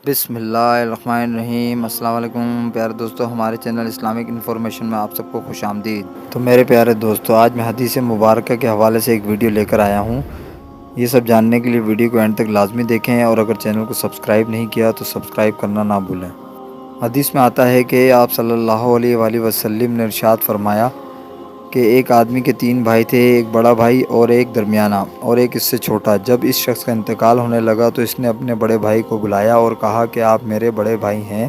بسم اللہ الرحمن الرحیم۔ السلام علیکم پیارے دوستو، ہمارے چینل اسلامک انفارمیشن میں آپ سب کو خوش آمدید۔ تو میرے پیارے دوستو، آج میں حدیث مبارکہ کے حوالے سے ایک ویڈیو لے کر آیا ہوں۔ یہ سب جاننے کے لیے ویڈیو کو اینڈ تک لازمی دیکھیں، اور اگر چینل کو سبسکرائب نہیں کیا تو سبسکرائب کرنا نہ بھولیں۔ حدیث میں آتا ہے کہ آپ صلی اللہ علیہ وآلہ وسلم نے ارشاد فرمایا کہ ایک آدمی کے 3 بھائی تھے، ایک بڑا بھائی اور ایک درمیانہ اور ایک اس سے چھوٹا۔ جب اس شخص کا انتقال ہونے لگا تو اس نے اپنے بڑے بھائی کو بلایا اور کہا کہ آپ میرے بڑے بھائی ہیں،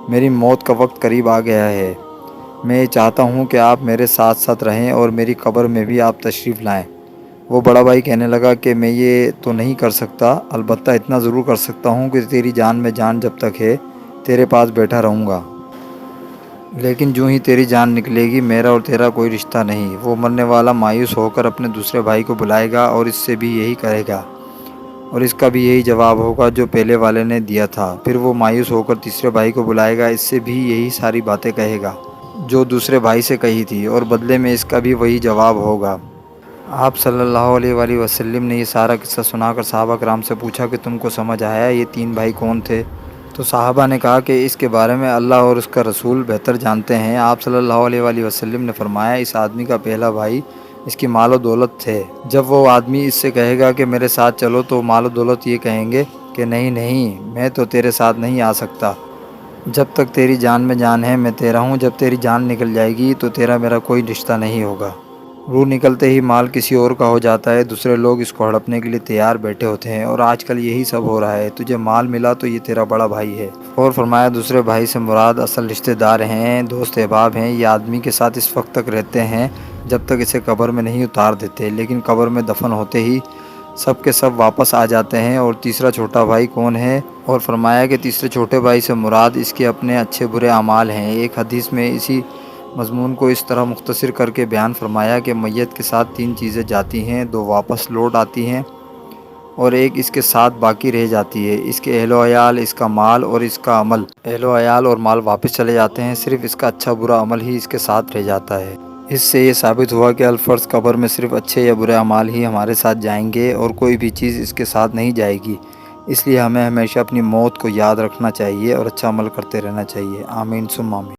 میری موت کا وقت قریب آ گیا ہے، میں یہ چاہتا ہوں کہ آپ میرے ساتھ ساتھ رہیں اور میری قبر میں بھی آپ تشریف لائیں۔ وہ بڑا بھائی کہنے لگا کہ میں یہ تو نہیں کر سکتا، البتہ اتنا ضرور کر سکتا ہوں کہ تیری جان میں جان جب تک ہے تیرے پاس بیٹھا رہوں گا، لیکن جو ہی تیری جان نکلے گی میرا اور تیرا کوئی رشتہ نہیں۔ وہ مرنے والا مایوس ہو کر اپنے دوسرے بھائی کو بلائے گا اور اس سے بھی یہی کہے گا، اور اس کا بھی یہی جواب ہوگا جو پہلے والے نے دیا تھا۔ پھر وہ مایوس ہو کر تیسرے بھائی کو بلائے گا، اس سے بھی یہی ساری باتیں کہے گا جو دوسرے بھائی سے کہی تھی، اور بدلے میں اس کا بھی وہی جواب ہوگا۔ آپ صلی اللہ علیہ وآلہ وسلم نے یہ سارا قصہ سنا کر صحابہ کرام سے پوچھا کہ تم کو سمجھ آیا یہ 3 بھائی کون تھے؟ تو صحابہ نے کہا کہ اس کے بارے میں اللہ اور اس کا رسول بہتر جانتے ہیں۔ آپ صلی اللہ علیہ وآلہ وسلم نے فرمایا، اس آدمی کا پہلا بھائی اس کی مال و دولت تھے۔ جب وہ آدمی اس سے کہے گا کہ میرے ساتھ چلو، تو مال و دولت یہ کہیں گے کہ نہیں نہیں، میں تو تیرے ساتھ نہیں آ سکتا، جب تک تیری جان میں جان ہے میں تیرا ہوں، جب تیری جان نکل جائے گی تو تیرا میرا کوئی رشتہ نہیں ہوگا۔ روح نکلتے ہی مال کسی اور کا ہو جاتا ہے، دوسرے لوگ اس کو ہڑپنے کے لیے تیار بیٹھے ہوتے ہیں، اور آج کل یہی سب ہو رہا ہے۔ تجھے مال ملا تو یہ تیرا بڑا بھائی ہے، اور فرمایا دوسرے بھائی سے مراد اصل رشتہ دار ہیں، دوست احباب ہیں۔ یہ آدمی کے ساتھ اس وقت تک رہتے ہیں جب تک اسے قبر میں نہیں اتار دیتے، لیکن قبر میں دفن ہوتے ہی سب کے سب واپس آ جاتے ہیں۔ اور تیسرا چھوٹا بھائی کون ہے؟ اور فرمایا کہ تیسرے چھوٹے بھائی سے مراد اس کے اپنے اچھے برے اعمال ہیں۔ ایک حدیث میں اسی مضمون کو اس طرح مختصر کر کے بیان فرمایا کہ میت کے ساتھ 3 چیزیں جاتی ہیں، 2 واپس لوٹ آتی ہیں اور ایک اس کے ساتھ باقی رہ جاتی ہے، اس کے اہل و عیال، اس کا مال اور اس کا عمل۔ اہل و عیال اور مال واپس چلے جاتے ہیں، صرف اس کا اچھا برا عمل ہی اس کے ساتھ رہ جاتا ہے۔ اس سے یہ ثابت ہوا کہ الفرض قبر میں صرف اچھے یا برے اعمال ہی ہمارے ساتھ جائیں گے، اور کوئی بھی چیز اس کے ساتھ نہیں جائے گی۔ اس لیے ہمیں ہمیشہ اپنی موت کو یاد رکھنا چاہیے اور اچھا عمل کرتے رہنا چاہیے۔ آمین ثم آمین۔